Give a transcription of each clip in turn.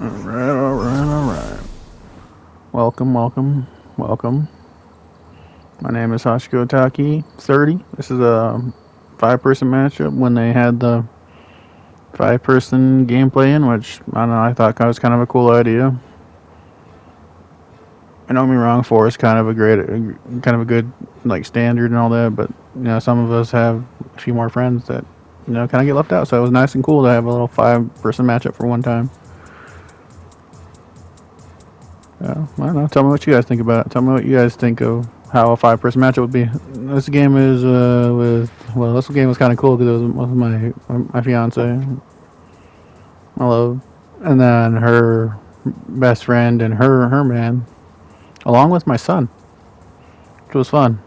Alright. Welcome. My name is Hashiko Taki, 30. This is a 5-person matchup when they had the 5-person gameplay in, which, I don't know, I thought was kind of a cool idea. I don't get me wrong, 4 is kind of a good, like, standard and all that, but, some of us have a few more friends that, kind of get left out, so it was nice and cool to have a little 5-person matchup for one time. I don't know. Tell me what you guys think about it. Tell me what you guys think of how a 5-person matchup would be. This game is this game was kind of cool because it was my fiance, my love, and then her best friend and her man, along with my son, which was fun.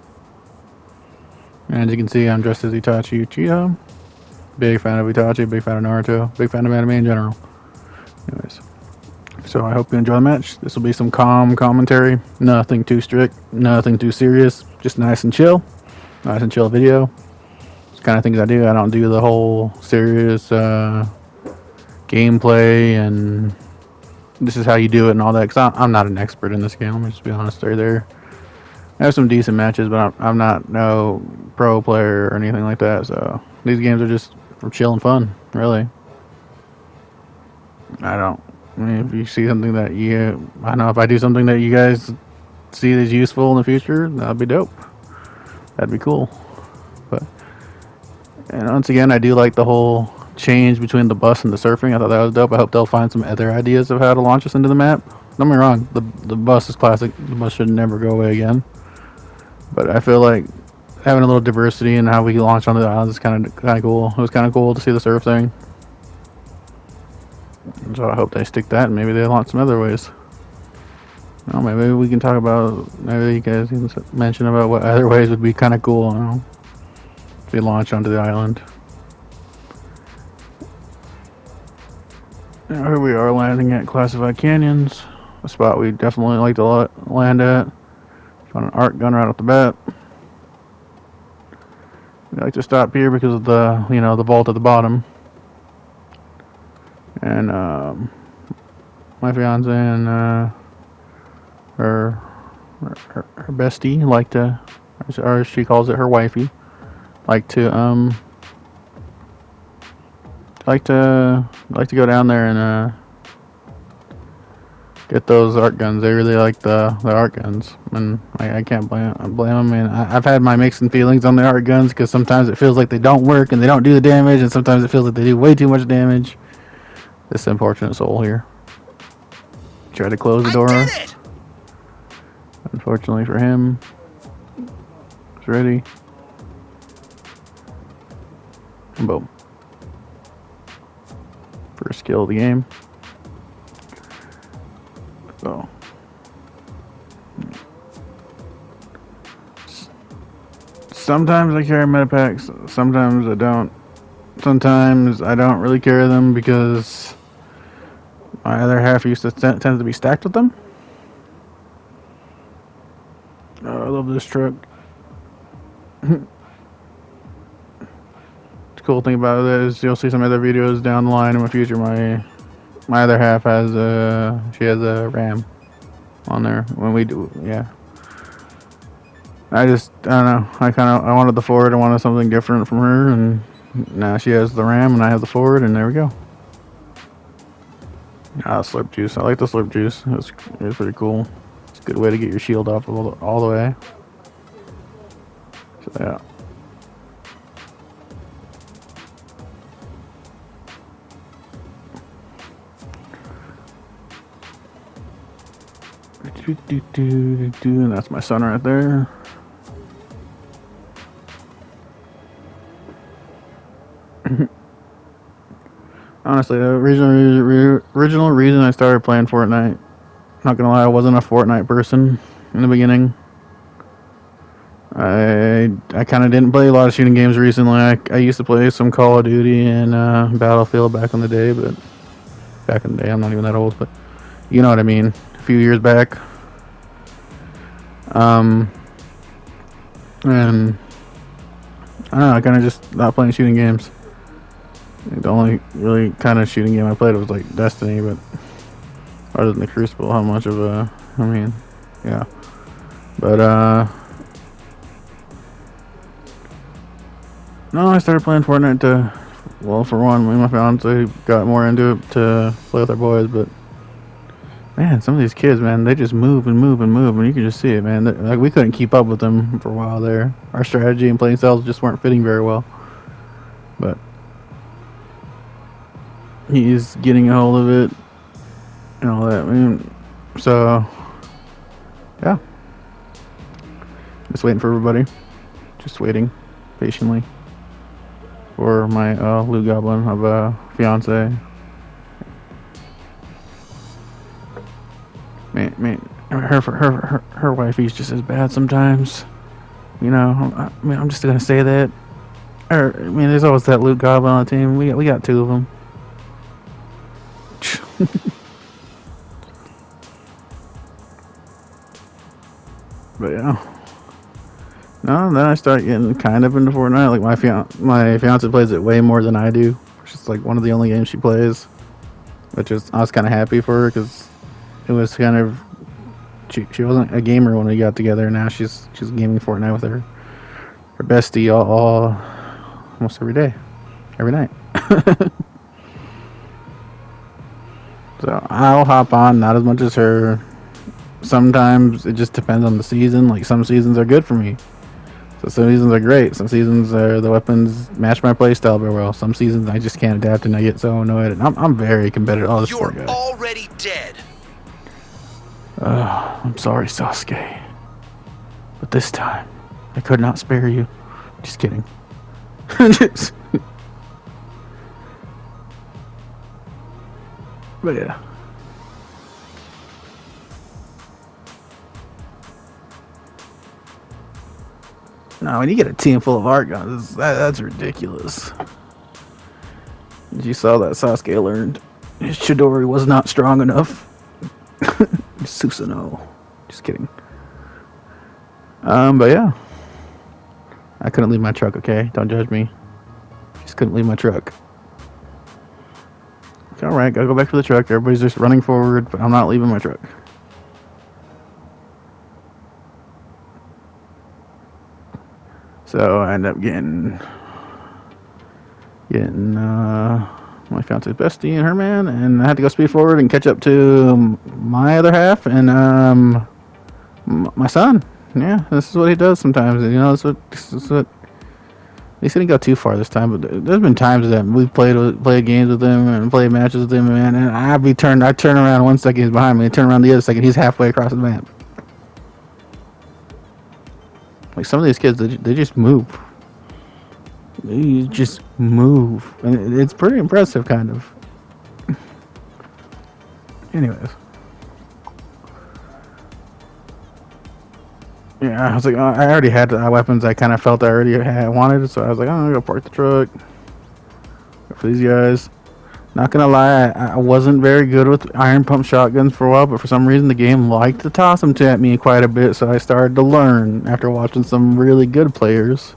And as you can see, I'm dressed as Itachi Uchiha. Big fan of Itachi, big fan of Naruto, big fan of anime in general. Anyways. So I hope you enjoy the match. This will be some calm commentary. Nothing too strict, nothing too serious. Just nice and chill. Nice and chill video. It's the kind of things I do. I don't do the whole serious gameplay and this is how you do it and all that. Because I'm not an expert in this game. Let me just be honest there. I have some decent matches, but I'm not no pro player or anything like that. So these games are just for chill and fun, really. I mean, if you see something that I don't know, if I do something that you guys see as useful in the future, that'd be dope. That'd be cool. But, and once again, I do like the whole change between the bus and the surfing. I thought that was dope. I hope they'll find some other ideas of how to launch us into the map. Don't get me wrong, the bus is classic. The bus should never go away again. But I feel like having a little diversity in how we launch onto the islands is kind of cool. It was kind of cool to see the surf thing. So I hope they stick that and maybe they launch some other ways. Well, maybe we can talk about, maybe you guys can mention about what other ways would be kind of cool, if they launch onto the island. Now here we are landing at Classified Canyons, a spot we definitely like to land at. Found an arc gun right off the bat. We like to stop here because of the, the vault at the bottom. And my fiance and her bestie like to, or she calls it her wifey, like to go down there and get those arc guns. They really like the arc guns, and I can't blame them. And I've had my mixed feelings on the arc guns because sometimes it feels like they don't work and they don't do the damage, and sometimes it feels like they do way too much damage. This unfortunate soul here. Try to close the door. Unfortunately for him, it's ready. And boom. First kill of the game. So. Sometimes I carry metapacks, sometimes I don't. Sometimes I don't really carry them because my other half used to tend to be stacked with them. Oh, I love this truck. The cool thing about it is you'll see some other videos down the line in the future. My other half has she has a Ram on there when we do, yeah. I don't know. I wanted the Ford. I wanted something different from her, and now she has the Ram and I have the Ford, and there we go. Slurp juice. I like the slurp juice. It's pretty cool. It's a good way to get your shield off all the way. So yeah. And that's my son right there. Honestly, the original reason I started playing Fortnite, not gonna lie, I wasn't a Fortnite person in the beginning. I kind of didn't play a lot of shooting games recently. I used to play some Call of Duty and Battlefield back in the day, but back in the day, I'm not even that old, but you know what I mean. A few years back. And I don't know, I kind of just stopped playing shooting games. The only really kind of shooting game I played was like Destiny, but other than the Crucible, how much of a, I mean, yeah. But, no, I started playing Fortnite to, well, for one, me and my fiance got more into it to play with our boys, but, man, some of these kids, man, they just move and move and move, and you can just see it, man. Like, we couldn't keep up with them for a while there. Our strategy and playing styles just weren't fitting very well. But he's getting a hold of it and all that. I mean, so, yeah. Just waiting for everybody. Just waiting patiently for my loot goblin of a fiance. Man, her wifey's just as bad sometimes. You know, I mean, I'm just gonna say that. I mean, there's always that loot goblin on the team. We got two of them. But yeah. No, then I start getting kind of into Fortnite. Like my fiance plays it way more than I do. It's just like one of the only games she plays, which is I was kind of happy for her because it was kind of she wasn't a gamer when we got together. Now she's gaming Fortnite with her bestie all almost every day, every night. So I'll hop on, not as much as her. Sometimes it just depends on the season. Like some seasons are good for me. So some seasons are great. Some seasons the weapons match my playstyle very well. Some seasons I just can't adapt and I get so annoyed. And I'm very competitive. Oh, this poor guy. You're already dead. I'm sorry, Sasuke. But this time, I could not spare you. Just kidding. But yeah. No, when you get a team full of art guns, that's ridiculous. You saw that Sasuke learned his Chidori was not strong enough. Susanoo. Just kidding. But yeah. I couldn't leave my truck, okay? Don't judge me. Just couldn't leave my truck. It's alright, gotta go back to the truck. Everybody's just running forward, but I'm not leaving my truck. So I end up getting my fiance's bestie and her man, and I had to go speed forward and catch up to my other half and my son. Yeah, this is what he does sometimes. You know, this is what. At least he didn't go too far this time, but there's been times that we've played games with him and played matches with him, man. And I turn around 1 second, he's behind me. I turn around the other second, he's halfway across the map. Like some of these kids, they just move. They just move, and it's pretty impressive, kind of. Anyways. Yeah, I was like, I already had weapons I kind of felt I already wanted, so I was like, I'm gonna go park the truck. Go for these guys. Not gonna lie, I wasn't very good with iron pump shotguns for a while, but for some reason the game liked to toss them at me quite a bit, so I started to learn after watching some really good players,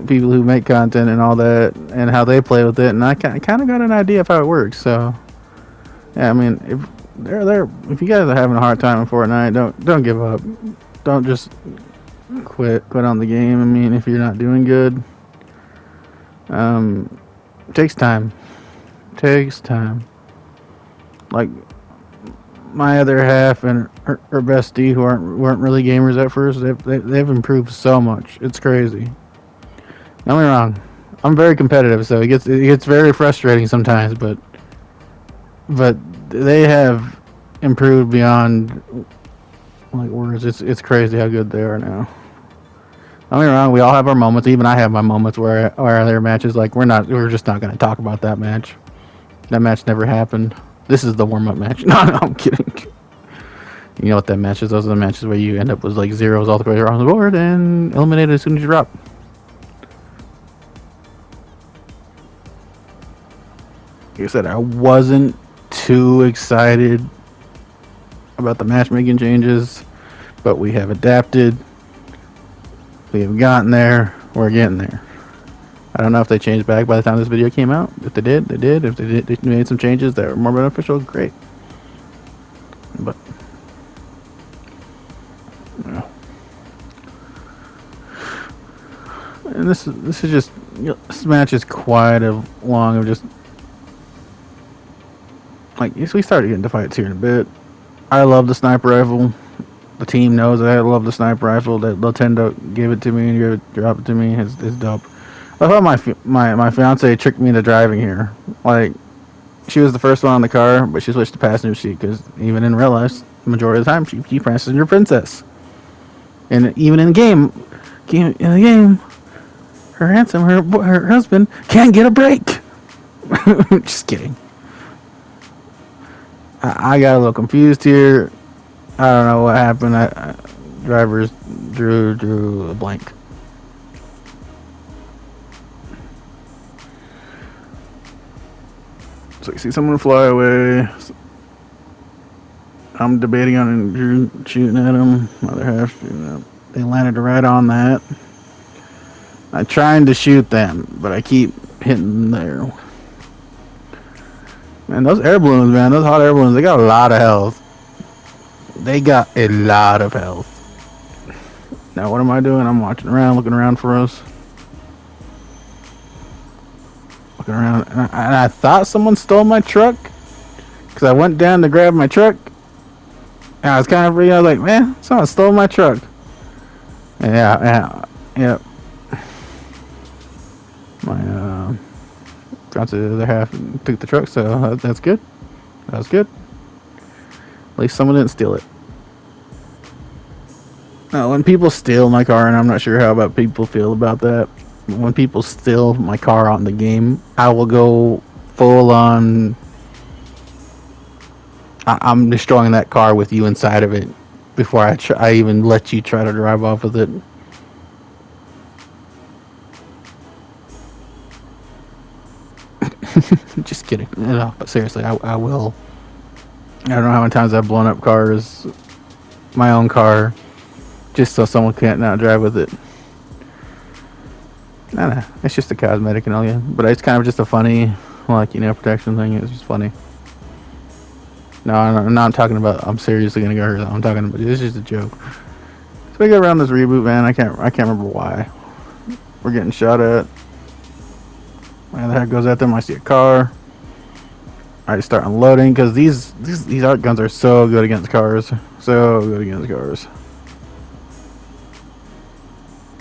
people who make content and all that, and how they play with it, and I kind of got an idea of how it works. So, yeah, I mean, if you guys are having a hard time in Fortnite, don't give up. Don't just quit on the game. I mean, if you're not doing good, it takes time. Like my other half and her bestie, who weren't really gamers at first, they've improved so much. It's crazy. Don't get me wrong, I'm very competitive, so it gets very frustrating sometimes. But they have improved beyond like words. It's crazy how good they are now. Don't get me wrong, we all have our moments. Even I have my moments where there are matches like we're just not going to talk about that match. That match never happened. This is the warm-up match. No, I'm kidding. You know what that match is? Those are the matches where you end up with like zeros all the way around the board and eliminated as soon as you drop. Like I said, I wasn't too excited about the matchmaking changes, but we have adapted. We have gotten there. We're getting there. I don't know if they changed back by the time this video came out. If they did, they did. If they made some changes that were more beneficial, great. and this is just, this match is quite a long of just like, we started getting to fights here in a bit. I love the sniper rifle. The team knows that I love the sniper rifle. That they'll tend to give it to me and drop it to me. It's dope. I thought my fiance tricked me into driving here. Like, she was the first one on the car, but she switched to passenger seat because even in real life, the majority of the time she passenger princess. And even in the game, her husband can't get a break. Just kidding. I got a little confused here. I don't know what happened. Drivers drew a blank. So you see someone fly away. I'm debating on shooting at them. Other half shooting at them. They landed right on that. I'm trying to shoot them, but I keep hitting there. Man, those air balloons, man, those hot air balloons, they got a lot of health. They got a lot of health. Now, what am I doing? I'm watching around, looking around for us. Looking around, and I thought someone stole my truck. Because I went down to grab my truck. And I was kind of freaking out, like, man, someone stole my truck. Yeah. My, got to the other half and took the truck, so that's good. That was good. At least someone didn't steal it. Now, when people steal my car, and I'm not sure how about people feel about that, when people steal my car on the game, I will go full on. I'm destroying that car with you inside of it before I even let you try to drive off with it. Just kidding. No, but seriously, I will. I don't know how many times I've blown up cars, my own car, just so someone can't not drive with it. Nah, it's just a cosmetic and all, yeah. But it's kind of just a funny, like, protection thing. It's just funny. No, I'm talking about, I'm seriously gonna go hurt. I'm talking about, it's just a joke. So we go around this reboot, man. I can't remember why. We're getting shot at. My other head goes at them. I see a car. I start unloading because these art guns are so good against cars. So good against cars.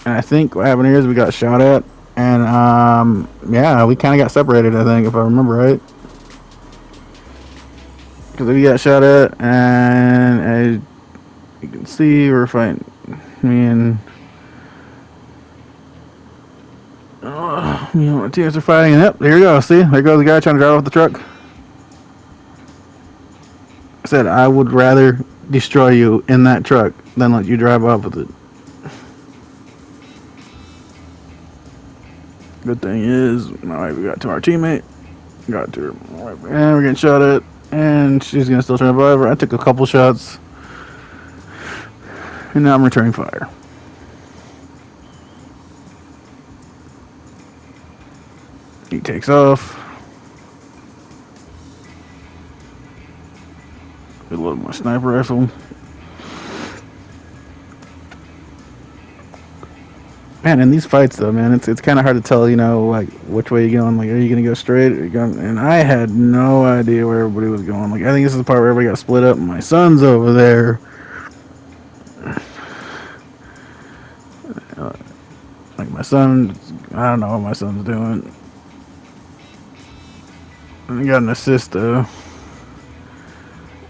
And I think what happened here is we got shot at, and yeah, we kind of got separated. I think, if I remember right. Because we got shot at, and as you can see, we're fighting. Me and my teammates are fighting, and yep, there you go. See, there goes the guy trying to drive off the truck. I said I would rather destroy you in that truck than let you drive off with it. Good thing is, alright, we got to our teammate. Got to her. Alright, and we're getting shot at. And she's gonna still try to revive her. I took a couple shots. And now I'm returning fire. He takes off. Reload my sniper rifle. Man, in these fights though, man, it's kind of hard to tell, like which way you're going. Like, are you gonna go straight? Or you going? And I had no idea where everybody was going. Like, I think this is the part where everybody got split up. And my son's over there. Like my son, I don't know what my son's doing. I got an assist though.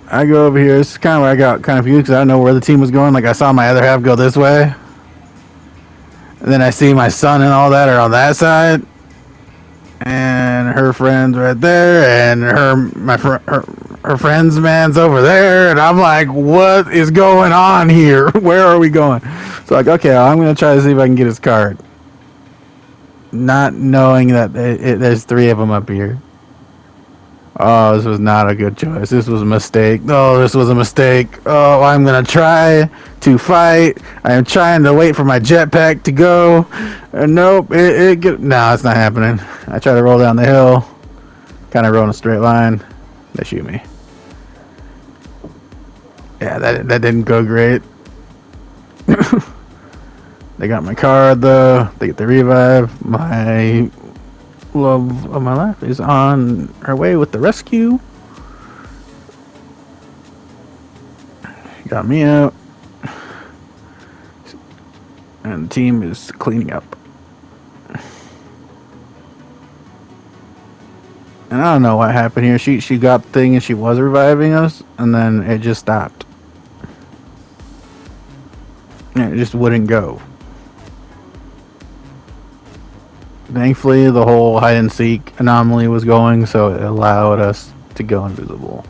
I go over here. This is kind of where I got kind of confused because I don't know where the team was going. Like, I saw my other half go this way. And then I see my son and all that are on that side, and her friend's right there, and her friend's man's over there, and I'm like, what is going on here? Where are we going? So like, okay, I'm gonna try to see if I can get his card, not knowing that there's three of them up here. Oh, this was not a good choice. This was a mistake. Oh, this was a mistake. Oh, I'm going to try to fight. I am trying to wait for my jetpack to go. Nope. No, it's not happening. I try to roll down the hill. Kind of roll in a straight line. They shoot me. Yeah, that didn't go great. They got my card though. They get the revive. My love of my life is on her way with the rescue. Got me out. And the team is cleaning up. And I don't know what happened here. She got the thing and she was reviving us, and then it just stopped. And it just wouldn't go. Thankfully, the whole hide and seek anomaly was going, so it allowed us to go invisible.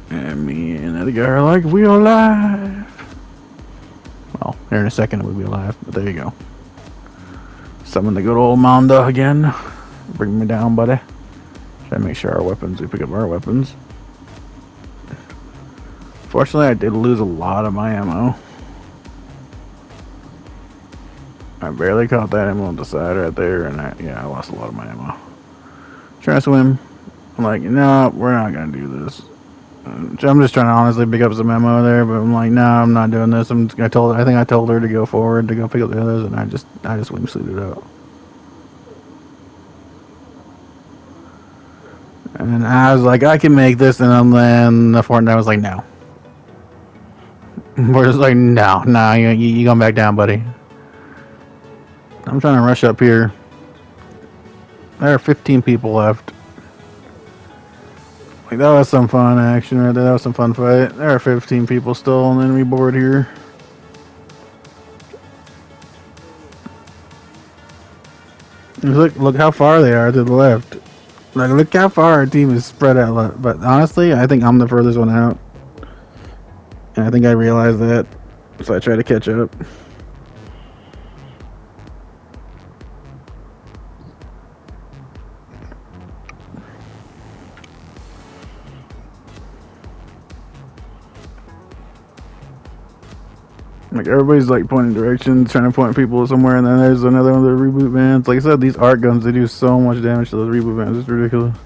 And me and that guy are like, we are alive. Well, here in a second we'll be alive, but there you go. Summon the good old Manda again. Bring me down, buddy. Try to make sure our weapons, we pick up our weapons. Fortunately, I did lose a lot of my ammo. I barely caught that ammo on the side right there, and I lost a lot of my ammo. Trying to swim. I'm like, no, we're not gonna do this. I'm just trying to honestly pick up some ammo there, but I'm like, no, I'm not doing this. I think I told her to go forward to go pick up the others, and I just wingsuited out. And I was like, I can make this, and then the Fortnite was like, no. We're just like, no, you going back down, buddy. I'm trying to rush up here. There are 15 people left. Like, that was some fun action right there. That was some fun fight. There are 15 people still, and then we board here. Look how far they are to the left. Like, look how far our team is spread out. But honestly, I think I'm the furthest one out. And I think I realized that, so I try to catch up. Like, everybody's like pointing directions, trying to point people somewhere, and then there's another one of the reboot bands. Like I said, these art guns, they do so much damage to those reboot bands. It's ridiculous.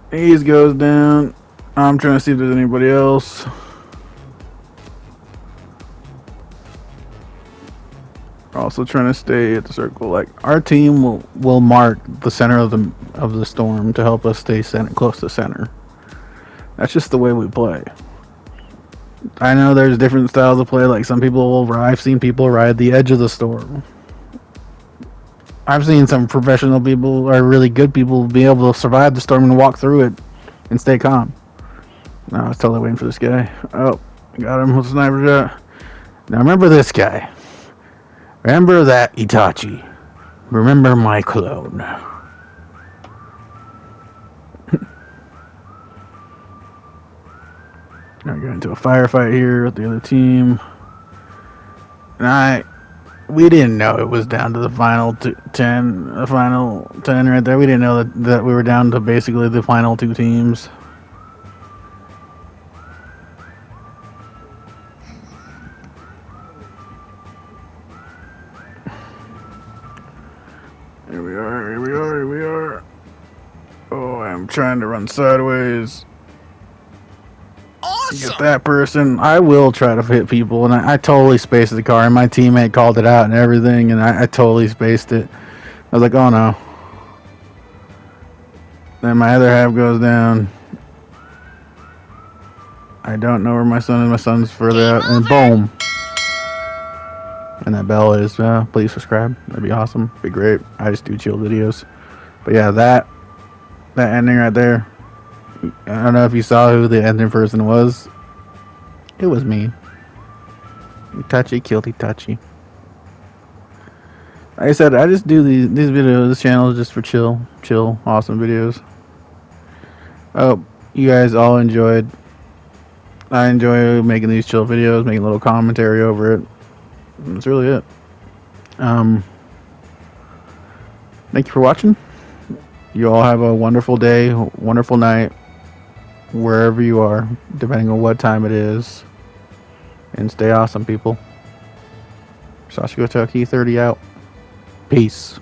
Haze goes down. I'm trying to see if there's anybody else. Also trying to stay at the circle. Like, our team will mark the center of the storm to help us stay close to center. That's just the way we play. I know there's different styles of play. Like, some people I've seen people ride the edge of the storm. I've seen some professional people or really good people be able to survive the storm and walk through it and stay calm. No, I was totally waiting for this guy. Oh, got him with a sniper shot. Now remember this guy. Remember that Itachi. Remember my clone. Now we're going into a firefight here with the other team. And we didn't know it was down to the final 10. The final 10 right there. We didn't know that we were down to basically the final 2 teams. Here we are. Oh, I'm trying to run sideways. Awesome. Get that person. I will try to hit people, and I totally spaced the car, and my teammate called it out and everything, and I totally spaced it. I was like, oh no. Then my other half goes down. I don't know where my son is. My son's further out, and boom. And that bell is, please subscribe. That'd be awesome. Be great. I just do chill videos. But yeah, that ending right there. I don't know if you saw who the ending person was. It was me. Itachi killed Itachi. Like I said, I just do these videos. This channel is just for chill, awesome videos. Oh, you guys all enjoyed. I enjoy making these chill videos, making a little commentary over it. That's really it. Thank you for watching. You all have a wonderful day, wonderful night, wherever you are, depending on what time it is. And stay awesome, people. Sashiko Toki 30 out. Peace.